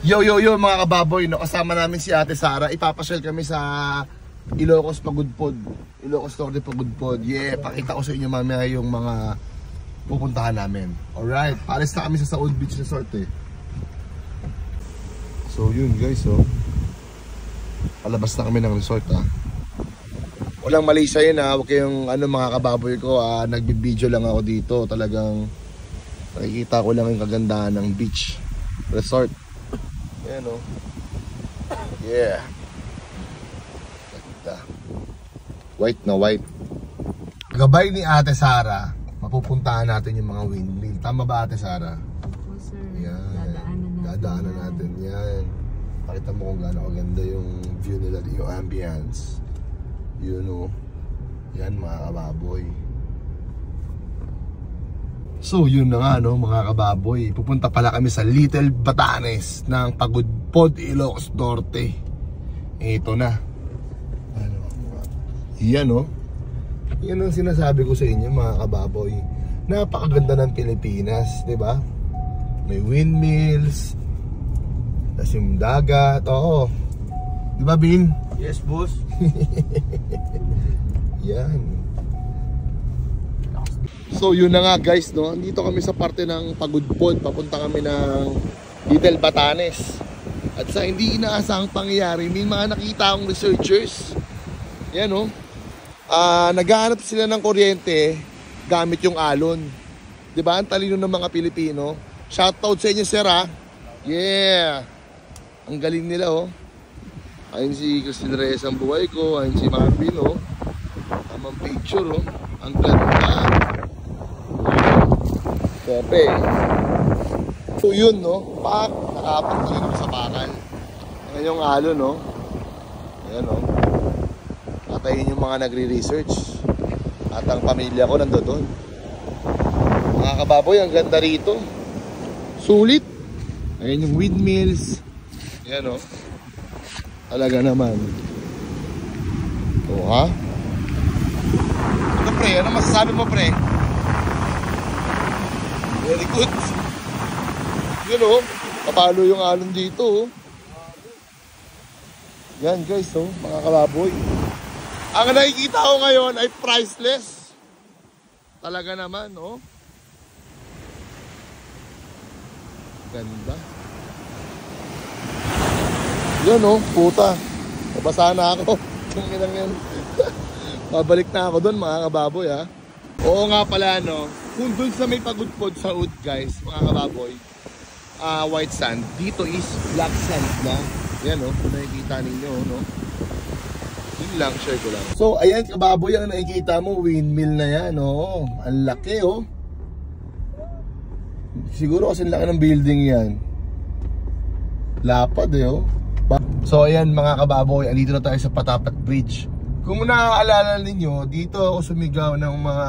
Yo mga kababoy, no, kasama namin si Ate Sara. Ipapasyal kami sa Ilocos Pagudpod. Ilocos Norte Pagudpod. Yeah, pakita ko sa inyo mamaya yung mga pupuntahan namin. Alright, paalis na kami sa Saud Beach Resort eh. So yun guys, oh. Palabas na kami ng resort ah. Walang Malaysia yun ah. Huwag kayong mga kababoy ko ah. Nagbibideo lang ako dito. Talagang nakikita ko lang yung kagandahan ng beach resort. Ayan o. Yeah. White na white. Gabay ni Ate Sara, mapupuntahan natin yung mga windmill. Tama ba Ate Sara? Opo sir. Yan. Dadaanan natin yan. Pakita mo kung gaano kaganda yung view nila, yung ambience. Yun o. Yan mga kababoy. So yun na nga no mga kababoy, pupunta pala kami sa Little Batanes ng Pagudpod, Ilocos Norte. Ito na. Yan no. Yan ang sinasabi ko sa inyo mga kababoy. Napakaganda ng Pilipinas, 'di ba? May windmills, tas yung dagat, oo. 'Di ba Bin? Yes boss. Yan. So yun na nga guys no, dito kami sa parte ng Pagudpod, papunta kami ng Little Batanes. At sa hindi inaasahang pangyayari, may mga nakita akong researchers. Yan no, naghahanap sila ng kuryente gamit yung alon. Diba, ang talino ng mga Pilipino. Shoutout sa inyo sir ha. Yeah, ang galing nila oh. Ayun si Christine Reyes ang buhay ko, ayun si Marvin oh. Tamang picture oh, ang ganda. Siyempre. So yun no, nakapag-gym sa bakal. Ngayon yung halo no. Ayan no. Patayin yung mga nagre-research. At ang pamilya ko nandoon. Mga kababoy, ang ganda rito. Sulit. Ayan yung windmills. Ayan no. Talaga naman. O ha? Ano pre, ano masasabi mo pre? Very good. Yun o, kapalo yung alon dito o. Yan guys o, mga kababoy. Ang nakikita ko ngayon ay priceless. Talaga naman o. Ganda. Yan o, puta. Nabasa na ako. Yan. Babalik na ako doon mga kababoy ha. Oo nga pala no. Kung dun sa may Pagudpod sa Saud guys, mga kababoy, white sand, dito is black sand na. Yan o, kung nakikita ninyo, no? Yun lang, share ko lang. So, ayan kababoy, ang nakikita mo, windmill na yan, no? Ang laki, oh. Siguro kasi laki ng building yan. Lapad, eh, oh. So, ayan mga kababoy, andito na tayo sa Patapat Bridge. Kung naaalala ninyo, dito ako sumigaw ng mga,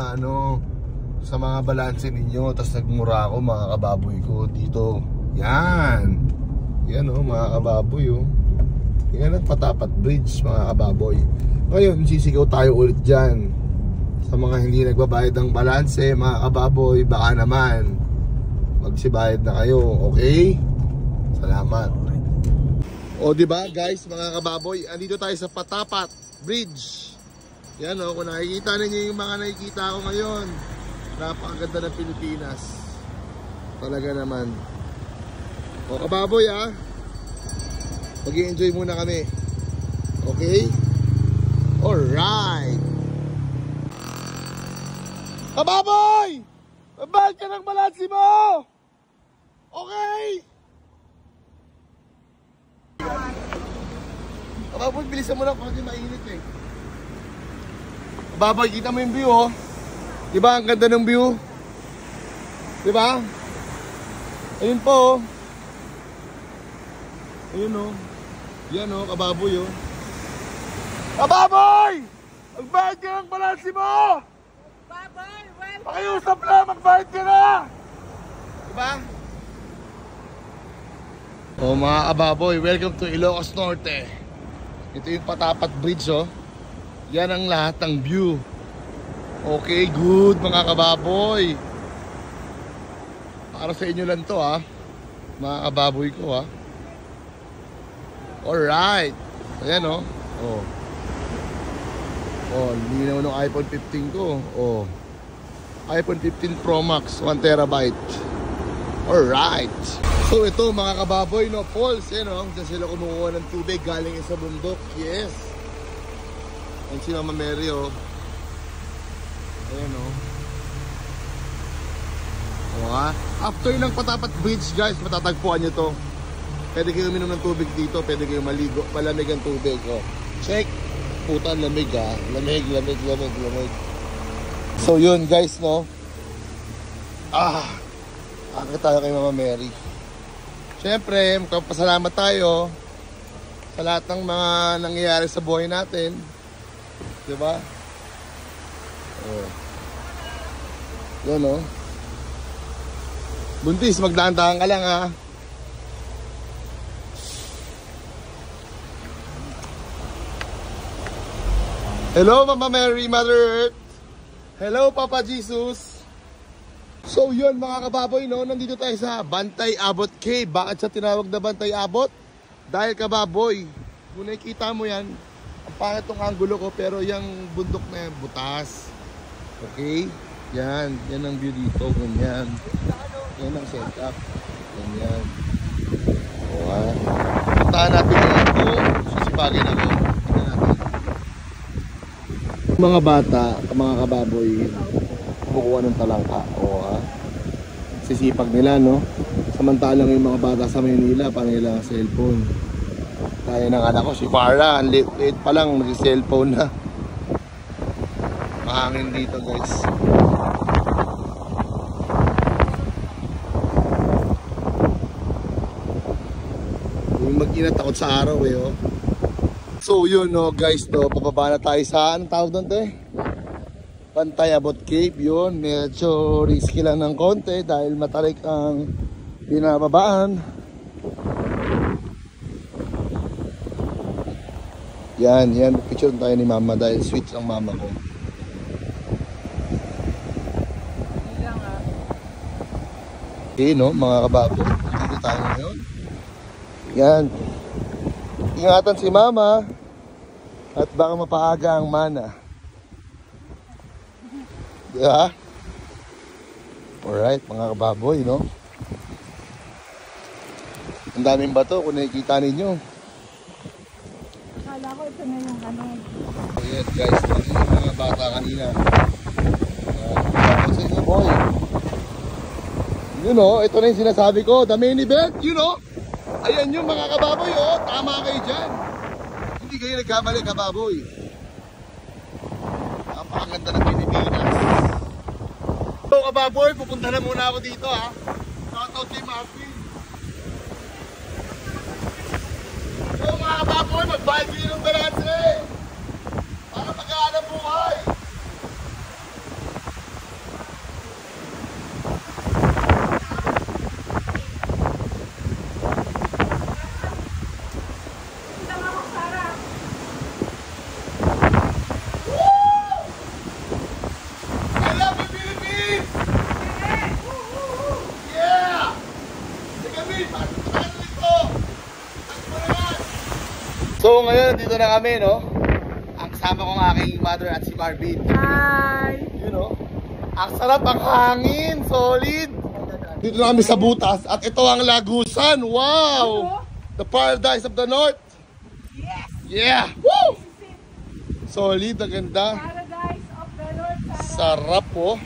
sa mga balanse ninyo, tapos nagmura ako mga kababoy ko dito. Yan. Yan o mga kababoy o. Yan ang Patapat Bridge mga kababoy. Ngayon sisigaw tayo ulit dyan. Sa mga hindi nagbabayad ng balanse mga kababoy, baka naman magsibayad na kayo. Okay? Salamat. O diba guys mga kababoy, andito tayo sa Patapat Bridge. Yan o, kung nakikita ninyo yung mga nakikita ko ngayon, napakaganda ng Pilipinas. Talaga naman. O kababoy ha, mag-i-enjoy muna kami. Okay? Alright. Kababoy! Mabahal ka ng balansi mo! Okay? Kababoy, bilisan mo lang kasi mainit eh. Kababoy, kita mo yung view oh. Diba ang ganda ng view? Diba? Ayun po oh. Ayun oh. Yan oh, kababoy oh. Kababoy! Magbayad ka ng balansi mo! Baboy, well, Pakiusap lang, magbayad ka na! Diba? Oh mga kababoy, welcome to Ilocos Norte. Ito yung Patapat Bridge oh. Yan ang lahat ng view. Okay, good mga kababoy. Para sa inyo lang to ha, mga kababoy ko ha. Alright. Ayan o. Oh. Oh, linaw ng iPhone 15 ko. Oh. iPhone 15 Pro Max, 1 terabyte. Alright. So ito mga kababoy, no, falls, eh, no? Diyan sila kumukuha ng tubig galing sa bundok. Yes. Ayan si Mama Mary, oh. Ayan, oh. O, ha? After ng Patapat Bridge, guys, matatagpuan nyo to. Pwede kayo uminom ng tubig dito, pwede kayo maligo, malamig ang tubig, oh. Check. Puta, lamig, ha. Lamig. So yun, guys, no. Akit tayo kay Mama Mary. Siyempre, magpapasalamat tayo sa lahat ng mga nangyayari sa buhay natin. Diba? Oh. Yan, oh. Buntis, magdahan-dahan ka lang, ha. Hello, Mama Mary, Mother Earth. Hello, Papa Jesus. So yun mga kababoy, no, nandito tayo sa Bantay Abot Cave. Bakit siya tinawag na Bantay Abot? Dahil kababoy, kung nakikita mo yan, ang pangit tong angulo ko, pero yung bundok na yan, butas. Okay? Yan ang view dito, ganyan. Yan ang setup. Ganyan. O ha. Puntahan natin yan ito. Susipagin ako. Puntahan natin. Mga bata, mga kababoy, kumukuha ng talangka. O ha. Sisipag nila, no? Samantalang yung mga bata sa Maynila, parang nila cellphone. Kaya ng anak ko, si Farah, ang late pa lang, nag-cellphone na. Mahangin dito, guys. Yung mag-inat takot sa araw, eh, oh. So, yun, no, guys, no, pababa na tayo sa, anong tawag doon, te? Bantay Abot Cave, yun. Medyo risky lang ng konti dahil matalik ang binababaan. Yan, picture tayo ni Mama dahil sweet ang mama ko. Okay, no, mga kababo, dito tayo ngayon. Yan. Ingatan si Mama at baka mapaaga ang mana. Diba? Alright, mga kababoy, no? Ang daming bato kung nakikita ninyo. Akala ko ito na yung ano. So yan, guys, yung mga bata kanina. Sa inyo, boy. You know, ito na yung sinasabi ko, the main event, you know? Ayan yung mga kababoy, oh. Tama kayo dyan. Hindi kayo nagkamali, kababoy. Napakaganda ng Pilipinas. So kababoy, pupunta na muna ako dito, ha. Shoutout kay Marvin. So mga kababoy, magbayad kayo ng balanse para magaan ang buhay. So ngayon, dito na kami, no? Ang kasama kong aking mother at si Marvin. Hi! You know, ang sarap ang hangin, solid. Dito na kami sa butas at ito ang Lagusan. Wow! The paradise of the north. Yes! Yeah! Woo! Solid, ang ganda. Paradise of the Lord. Sarap, oh.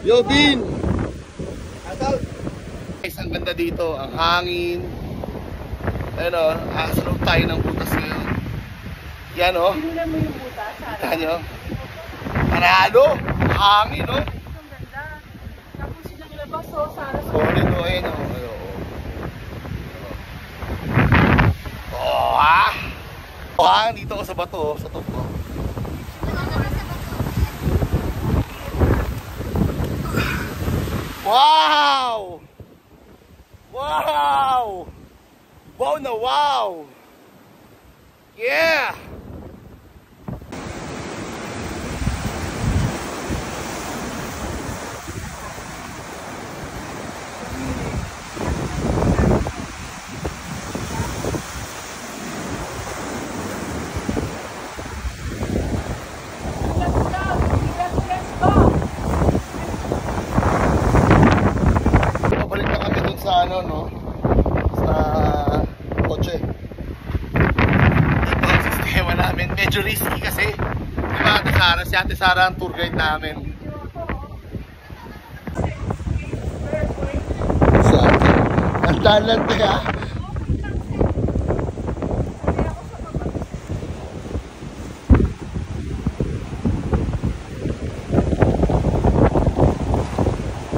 Yo, Bin! Guys, ang ganda dito, ang hangin. Ano, sarap tayo ng butas ngayon. Yan, oh. Pinulan mo yung butas, Sarah. Kita nyo? Panalo! Hangin, oh. Ang ganda. Tapos silang labas, oh, Sarah. Solid, oh. Ayan, oh. Ano, oh. Oh, ha? Oh, ha? Dito ako sa bato, oh. Sa top, oh. Wow! Wow! Wow na wow! Yeah! medyo risky kasi. Diba, Ate Sara? Si Ate Sara ang tour guide namin. Si Ate. Ang talante ha.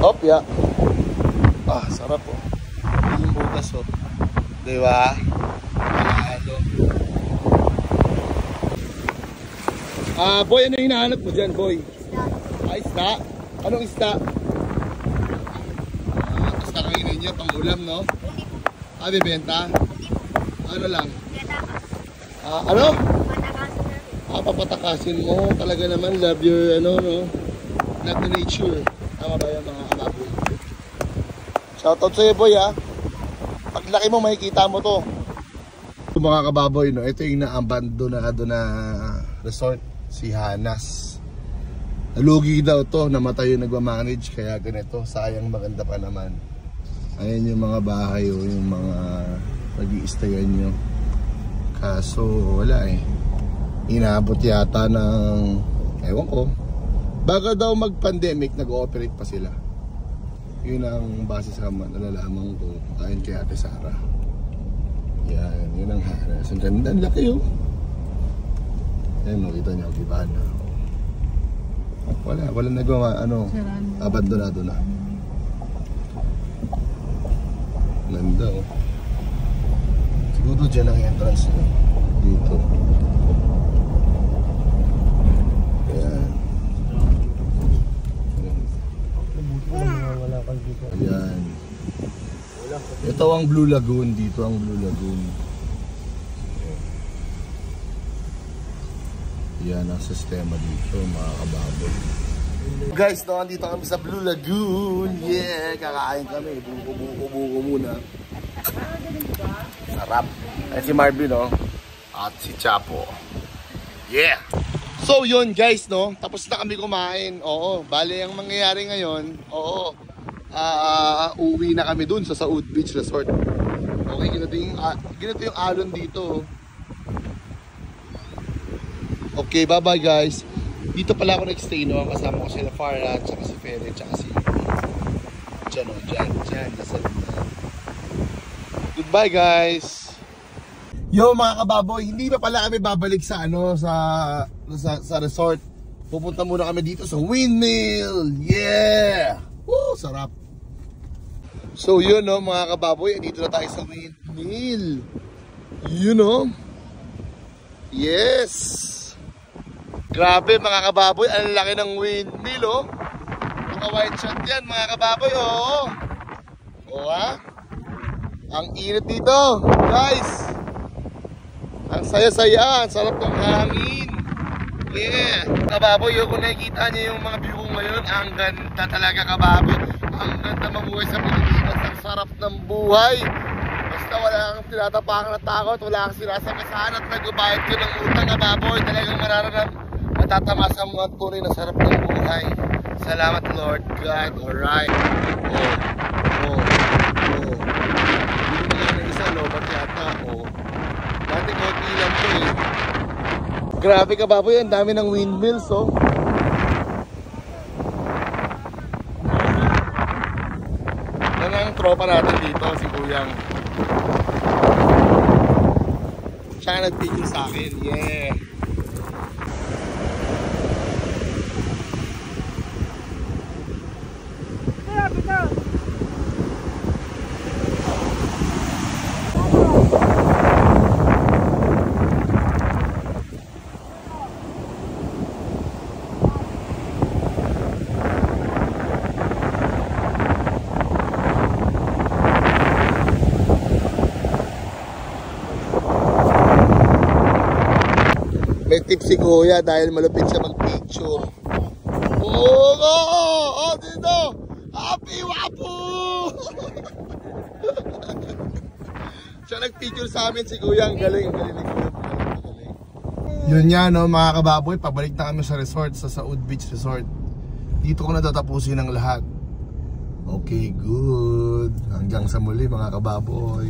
Opya. Ah, sarap po. Yung butas oh. Diba? Boy, ano hinahanap mo dyan, boy? Isda? Anong isda? Tapos kakainin nyo, pang ulam, no? Bibenta? Ano lang? Ano? Papatakasin mo. Talaga naman, love your, ano, no? Love the nature. Tama ba yan, mga kababoy? Shoutout sa'yo, boy, ha? Paglaki mo, makikita mo to. Mga kababoy, no? Ito yung na-abandonado na resort. Si Hanas. Nalugi daw to, namatay yung nagmamanage, kaya ganito, sayang, maganda pa naman. Ayan yung mga bahay o yung mga pag-i-stayan nyo. Kaso wala eh. Inaabot yata ng, ewan ko, bago daw mag-pandemic, nag-ooperate pa sila. Yun ang base sa nalalaman ko, ayon kay Ate Sara. Yan, yun ang Hanas. Ang ganda, ang laki oh. Ayan, makita nyo, gibahan na. Wala nagawa, ano, abandonado na. Ganda, oh. Siguro dyan ang entrance na. Dito. Ayan. Ayan. Ito ang Blue Lagoon, dito ang Blue Lagoon. Yan ang sistema dito, mga kababoy. Guys, no, andito kami sa Blue Lagoon. Yeah, kakain kami. Buko muna. Sarap. Ay si Marvin, no? At si Chapo. Yeah! So yun guys, no? Tapos na kami kumain. Oo, bale ang mangyayari ngayon, oo, uwi na kami dun sa Saud Beach Resort. Okay, ganito yung alon dito. Okay, bye bye guys. Dito pala ako nag-stay, no? Kasama ko sila Farah, tsaka si Fede, tsaka si Diyan, o, dyan, nasa luna. Goodbye guys. Yo mga kababoy, hindi pa pala kami babalik sa ano, sa resort. Pupunta muna kami dito sa windmill. Yeah! Woo, sarap. So yun, no, mga kababoy, dito na tayo sa windmill. You know? Yes! Grabe mga kababoy, ang laki ng windmill, oh. Mga white shot yan mga kababoy, oh. Oh ha? Ang init dito, guys. Ang saya-saya, ang sarap ng hangin. Yeah. Kababoy, kung nakikita niyo yung mga view ko ngayon, ang ganda talaga kababoy. Ang ganda mabuhay sa Pilipinas, ang sarap ng buhay. Basta wala kang tinatapakan na takot, wala kang sinasakasahan at nagbabayad ka ng utang kababoy. Talagang matatamasan mo ang tunay na sarap ng buhay. Salamat Lord God. Alright. Oh. Hindi mo lang na isa, lobat yata. Oh. Dati konti lang to eh. Grabe ka baboy, ang dami ng windmills oh. Yan ang tropa natin dito, si Kuyang. Siya nag-picture sa akin, yeah. May tip si Kuya dahil malupit siya mag-picture. Oh, dito! Happy Wapo! Siya nag-picture sa amin si Kuya. Ang galing. Yun nga, no, mga kababoy. Pabalik na kami sa resort, sa Saud Beach Resort. Dito ko na tatapusin ang lahat. Okay, good. Hanggang sa muli mga kababoy.